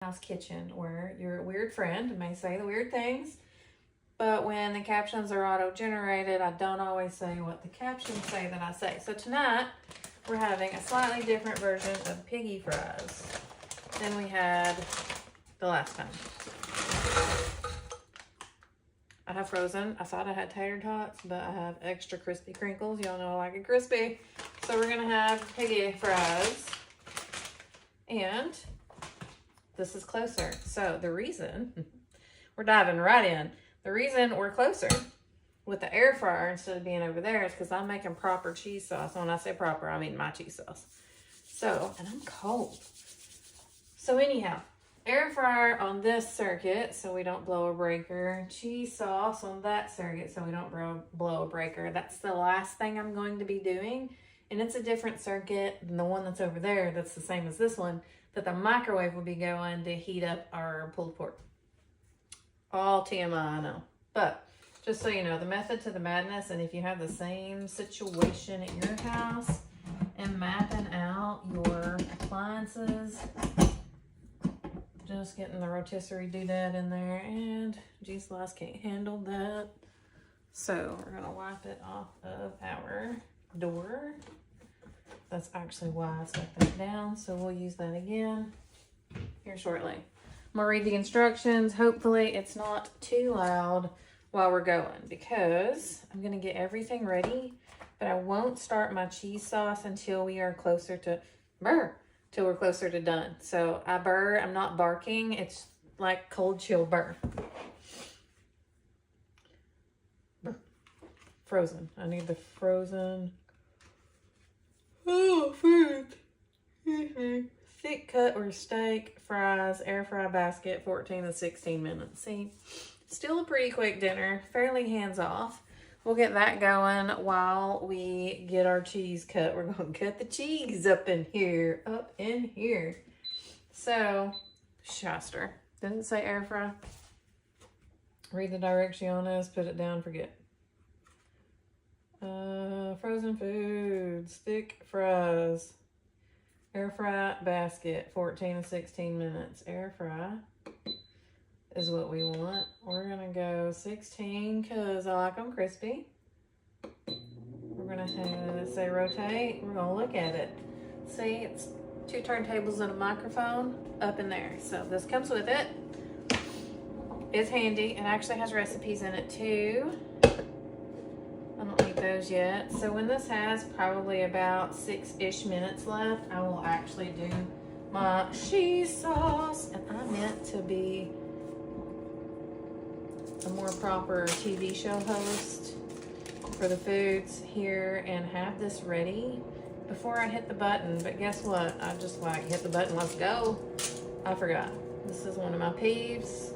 house kitchen where your weird friend may say the weird things, but when the captions are auto-generated, I don't always say what the captions say that I say. So tonight, we're having a slightly different version of Piggy Fries than we had the last time. I have frozen. I thought I had tater tots, but I have extra crispy crinkles. Y'all know I like it crispy. So we're gonna have Piggy Fries. And this is closer. So the reason, we're diving right in. The reason we're closer with the air fryer instead of being over there is because I'm making proper cheese sauce. And when I say proper, I mean my cheese sauce. So, and I'm cold. So anyhow, air fryer on this circuit so we don't blow a breaker. Cheese sauce on that circuit so we don't blow a breaker. That's the last thing I'm going to be doing. And it's a different circuit than the one that's over there that's the same as this one, that the microwave will be going to heat up our pulled pork. All TMI, I know. But just so you know, the method to the madness, and if you have the same situation at your house and mapping out your appliances, just getting the rotisserie doodad in there, and G-Slice can't handle that. So we're gonna wipe it off of our door. That's actually why I stuck that down, so we'll use that again here shortly. I'm gonna read the instructions. Hopefully it's not too loud while we're going, because I'm gonna get everything ready, but I won't start my cheese sauce until we are closer to till we're closer to done. So I'm not barking. It's like cold chill burr. Frozen. I need the frozen. Oh, food. Thick cut or steak, fries, air fry basket, 14 to 16 minutes. See, still a pretty quick dinner, fairly hands off. We'll get that going while we get our cheese cut. We're going to cut the cheese up in here. So, shyster. Didn't say air fry. Read the directions, put it down, forget. Frozen foods, thick fries, air fry basket, 14 to 16 minutes. Air fry is what we want. We're gonna go 16 because I like them crispy. We're gonna say rotate. We're gonna look at it. See, it's 2 turntables and a microphone up in there. So this comes with it. It's handy. It actually has recipes in it too. I don't need those yet. So when this has probably about 6-ish minutes left, I will actually do my cheese sauce. And I meant to be a more proper TV show host for the foods here and have this ready before I hit the button. But guess what? I just hit the button, let's go. I forgot. This is one of my peeves.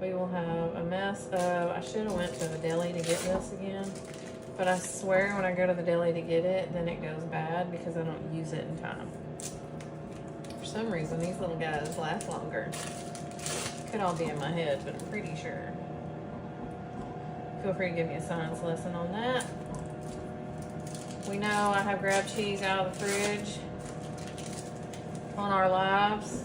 We will have a mess of, I should have went to the deli to get this again, but I swear when I go to the deli to get it, then it goes bad because I don't use it in time. For some reason, these little guys last longer. Could all be in my head, but I'm pretty sure. Feel free to give me a science lesson on that. We know I have grabbed cheese out of the fridge on our lives.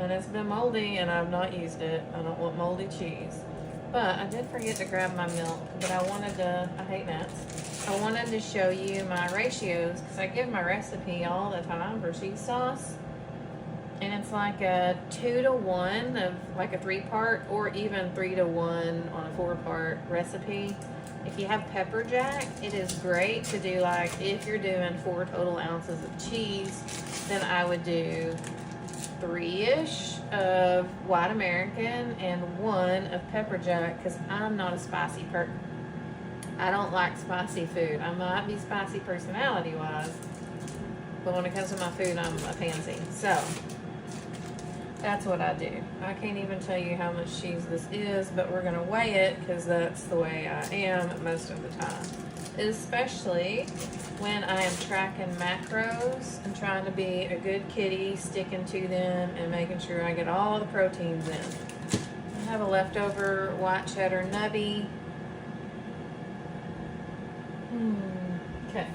And it's been moldy and I've not used it. I don't want moldy cheese. But I did forget to grab my milk, but I hate nuts. I wanted to show you my ratios because I give my recipe all the time for cheese sauce. And it's like a 2 to 1 of like a 3-part, or even 3 to 1 on a 4-part recipe. If you have pepper jack, it is great to do, like if you're doing 4 total ounces of cheese, then I would do 3-ish of white American and 1 of pepper jack, because I'm not a spicy person. I don't like spicy food. I might be spicy personality wise, but when it comes to my food, I'm a pansy. So that's what I do. I can't even tell you how much cheese this is, but we're gonna weigh it because that's the way I am most of the time, especially when I am tracking macros and trying to be a good kitty, sticking to them and making sure I get all the proteins in. I have a leftover white cheddar nubby. Okay.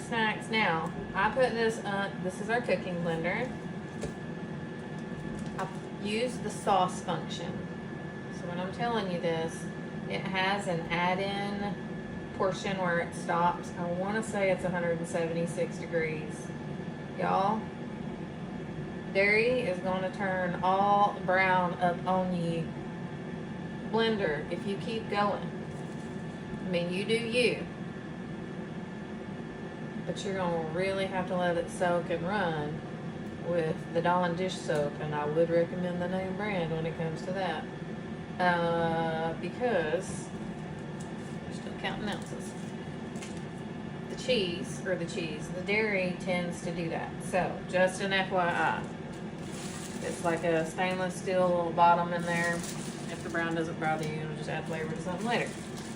Snacks. Now, Now, I put this this is our cooking blender. I use the sauce function. So when I'm telling you this, it has an add-in portion where it stops. I want to say it's 176 degrees. Y'all, dairy is going to turn all brown up on you. Blender, if you keep going. I mean, you do you. But you're going to really have to let it soak and run with the Dawn dish soap, and I would recommend the name brand when it comes to that. Because we're still counting ounces. The dairy tends to do that. So, just an FYI. It's like a stainless steel little bottom in there. If the brown doesn't bother you, it'll just add flavor to something later.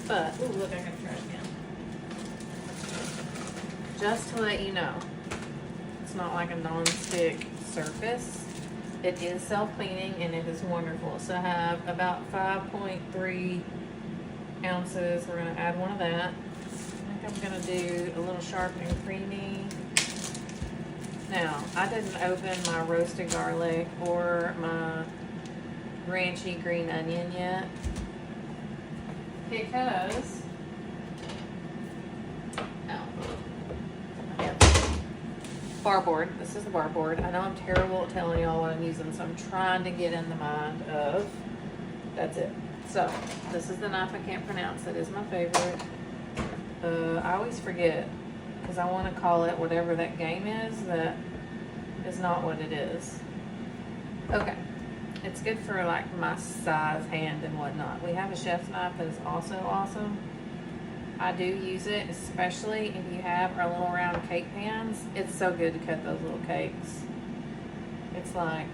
But, ooh, look, I got to try it again. Just to let you know, it's not like a non-stick surface. It is self-cleaning and it is wonderful. So I have about 5.3 ounces. We're going to add one of that. I think I'm going to do a little sharp and creamy. Now, I didn't open my roasted garlic or my ranchy green onion yet because bar board. This is the bar board. I know I'm terrible at telling y'all what I'm using, so I'm trying to get in the mind of. That's it. So, this is the knife I can't pronounce. That is my favorite. I always forget because I want to call it whatever that game is that is not what it is. Okay. It's good for like my size hand and whatnot. We have a chef's knife that is also awesome. I do use it, especially if you have our little round cake pans. It's so good to cut those little cakes. It's like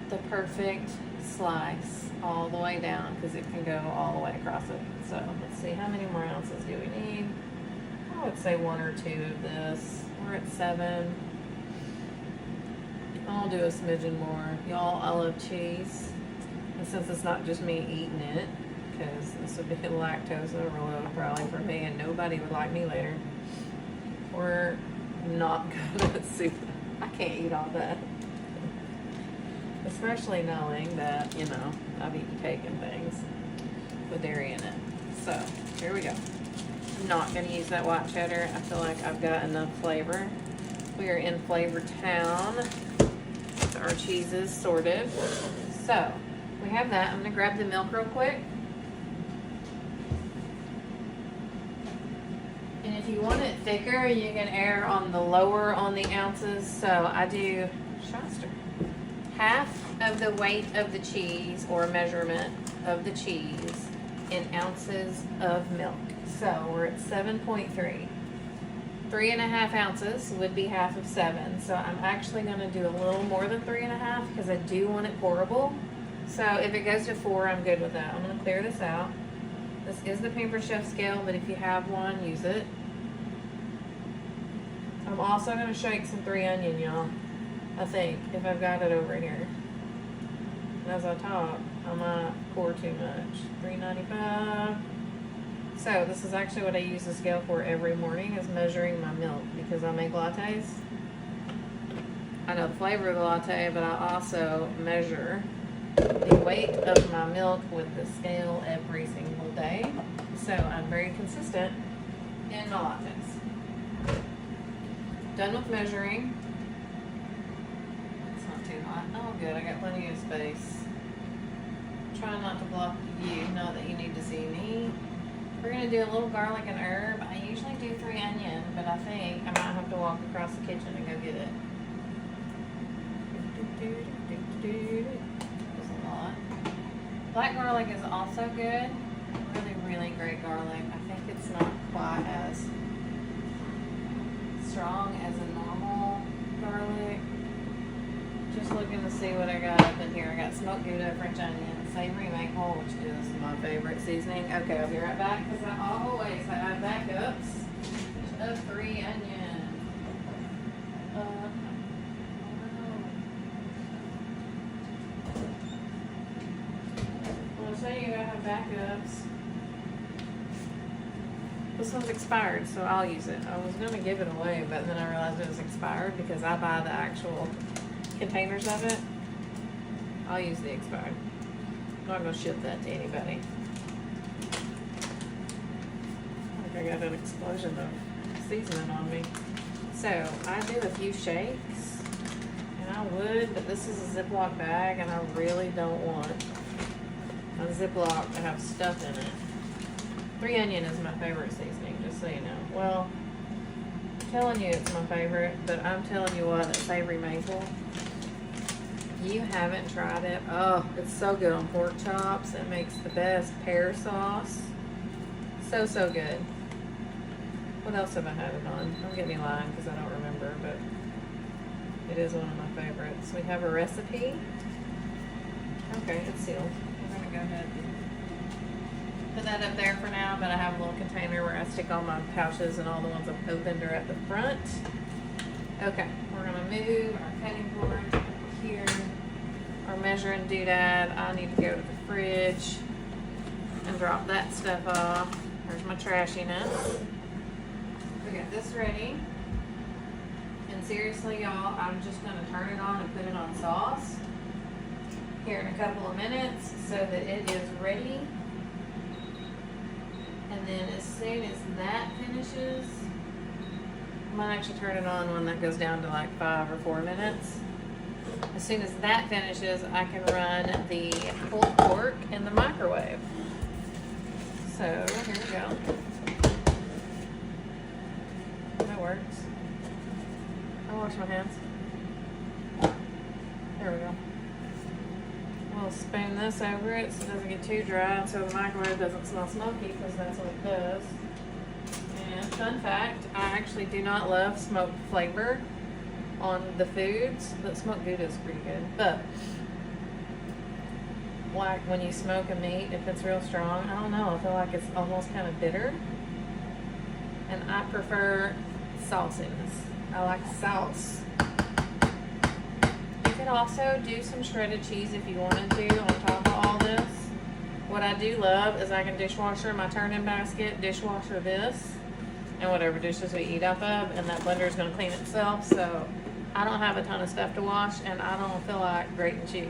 the perfect slice all the way down because it can go all the way across it. So let's see, how many more ounces do we need? I would say 1 or 2 of this. We're at 7. I'll do a smidgen more. Y'all, I love cheese. And since it's not just me eating it, because this would be lactose overload probably for me, and nobody would like me later. We're not good at soup. I can't eat all that. Especially knowing that, you know, I've eaten cake and things with dairy in it. So, here we go. I'm not going to use that white cheddar. I feel like I've got enough flavor. We are in Flavor Town. Our cheeses sorted. So, we have that. I'm going to grab the milk real quick. And if you want it thicker, you can err on the lower on the ounces. So I do half of the weight of the cheese or measurement of the cheese in ounces of milk. So we're at 7.3. 3.5 ounces would be half of 7. So I'm actually going to do a little more than 3.5 because I do want it pourable. So if it goes to 4, I'm good with that. I'm going to clear this out. This is the Pampered Chef scale, but if you have one, use it. I'm also going to shake some 3 onion, y'all. I think, if I've got it over here. And as I talk, I might pour too much. $3.95. So this is actually what I use the scale for every morning, is measuring my milk, because I make lattes. I know the flavor of the latte, but I also measure the weight of my milk with the scale every single day. So I'm very consistent in my lattes. Done with measuring. It's not too hot. Oh good, I got plenty of space. Trying not to block the view, not that you need to see me. We're going to do a little garlic and herb. I usually do 3 onion, but I think I might have to walk across the kitchen and go get it. There's a lot. Black garlic is also good. Really, really great garlic. I think it's not quite as strong as a normal garlic. Just looking to see what I got up in here. I got smoked Gouda, French onion, savory maple, which is my favorite seasoning. Okay, I'll be right back because I always have backups of 3 onion. Well, I'll show you I have backups. This one's expired, so I'll use it. I was gonna give it away, but then I realized it was expired because I buy the actual containers of it. I'll use the expired. I'm not gonna ship that to anybody. I got an explosion of seasoning on me. So I do a few shakes, and I would, but this is a Ziploc bag, and I really don't want a Ziploc to have stuff in it. 3 onion is my favorite seasoning, just so you know. Well, I'm telling you it's my favorite, but I'm telling you what, that savory maple, if you haven't tried it, oh, it's so good on pork chops. It makes the best pear sauce. So, so good. What else have I had it on? Don't get me lying because I don't remember, but it is one of my favorites. We have a recipe. Okay, it's sealed. We're going to go ahead and put that up there for now, but I have a little container where I stick all my pouches, and all the ones I've opened are at the front. Okay, we're going to move our cutting board over here. Our measuring doodad. I need to go to the fridge and drop that stuff off. There's my trashiness. We got this ready. And seriously, y'all, I'm just going to turn it on and put it on sauce here in a couple of minutes so that it is ready. And then as soon as that finishes, I might actually turn it on when that goes down to like 5 or 4 minutes. As soon as that finishes, I can run the pulled pork in the microwave. So here we go. That works. I'll wash my hands. There we go. We'll spoon this over it so it doesn't get too dry, so the microwave doesn't smell smoky, because that's what it does. And fun fact, I actually do not love smoked flavor on the foods, but smoked Gouda is pretty good. But like when you smoke a meat, if it's real strong, I don't know, I feel like it's almost kind of bitter. And I prefer salsiness. I like sauce. You could also do some shredded cheese if you wanted to on top of all this. What I do love is I can dishwasher my turning basket, dishwasher this, and whatever dishes we eat off of, and that blender is going to clean itself. So I don't have a ton of stuff to wash, and I don't feel like grating cheese.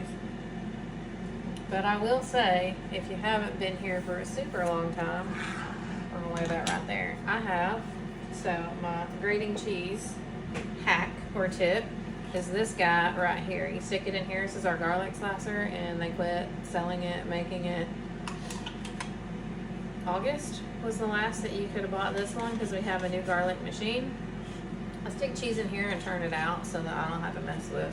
But I will say, if you haven't been here for a super long time, I'm going to lay that right there. I have. So my grating cheese hack or tip is this guy right here. You stick it in here. This is our garlic slicer, and they quit selling it, making it. August was the last that you could have bought this one, because we have a new garlic machine. I stick cheese in here and turn it out so that I don't have to mess with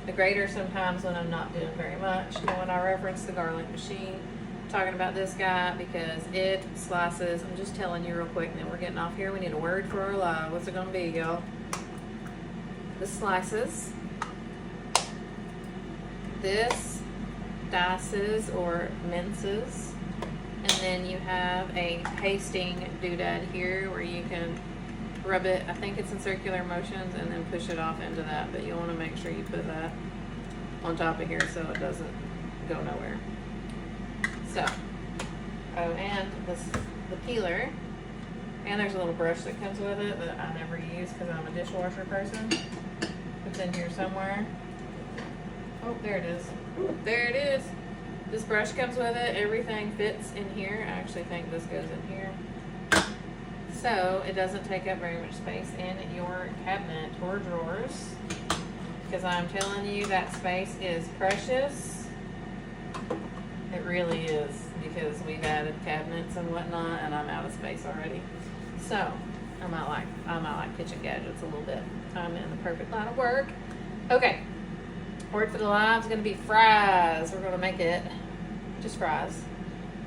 the grater sometimes when I'm not doing very much. And when I reference the garlic machine, I'm talking about this guy because it slices. I'm just telling you real quick, and then we're getting off here. We need a word for our live. What's it going to be, y'all? This slices. This dices or minces. And then you have a pasting doodad here where you can rub it. I think it's in circular motions, and then push it off into that. But you want to make sure you put that on top of here so it doesn't go nowhere. So, oh, and the peeler. And there's a little brush that comes with it that I never use because I'm a dishwasher person. It's in here somewhere. Oh, there it is. There it is. This brush comes with it. Everything fits in here. I actually think this goes in here. So it doesn't take up very much space in your cabinet or drawers. Because I'm telling you, that space is precious. It really is. Because we've added cabinets and whatnot, and I'm out of space already. So I might like kitchen gadgets a little bit. I'm in the perfect line of work. Okay. Word for the live is going to be fries. We're going to make it just fries.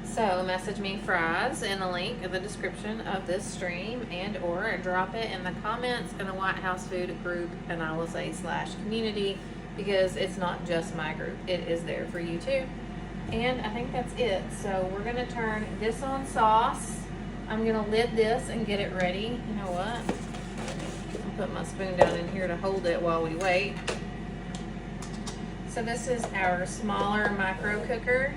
So message me fries in the link in the description of this stream, and or drop it in the comments in the White House Food group, and I will say /community, because it's not just my group. It is there for you too. And I think that's it. So we're going to turn this on sauce. I'm going to lid this and get it ready. You know what? I'll put my spoon down in here to hold it while we wait. So this is our smaller micro cooker.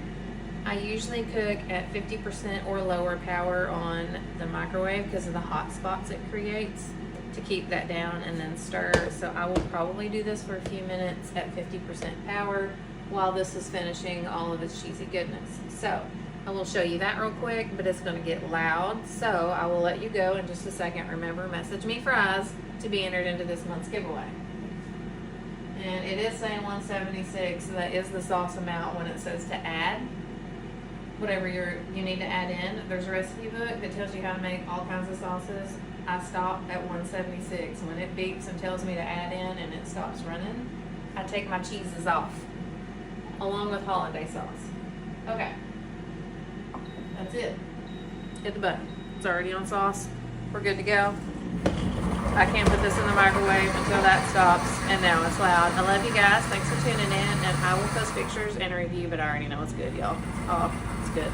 I usually cook at 50% or lower power on the microwave because of the hot spots it creates, to keep that down and then stir. So I will probably do this for a few minutes at 50% power while this is finishing all of its cheesy goodness. So I will show you that real quick, but it's gonna get loud. So I will let you go in just a second. Remember, message me fries to be entered into this month's giveaway. And it is saying 176, so that is the sauce amount when it says to add whatever you need to add in. There's a recipe book that tells you how to make all kinds of sauces. I stop at 176. When it beeps and tells me to add in and it stops running, I take my cheeses off, along with hollandaise sauce. Okay, that's it. Hit the button. It's already on sauce. We're good to go. I can't put this in the microwave until that stops, and now it's loud. I love you guys. Thanks for tuning in, and I will post pictures and a review, but I already know it's good, y'all. Oh, it's good.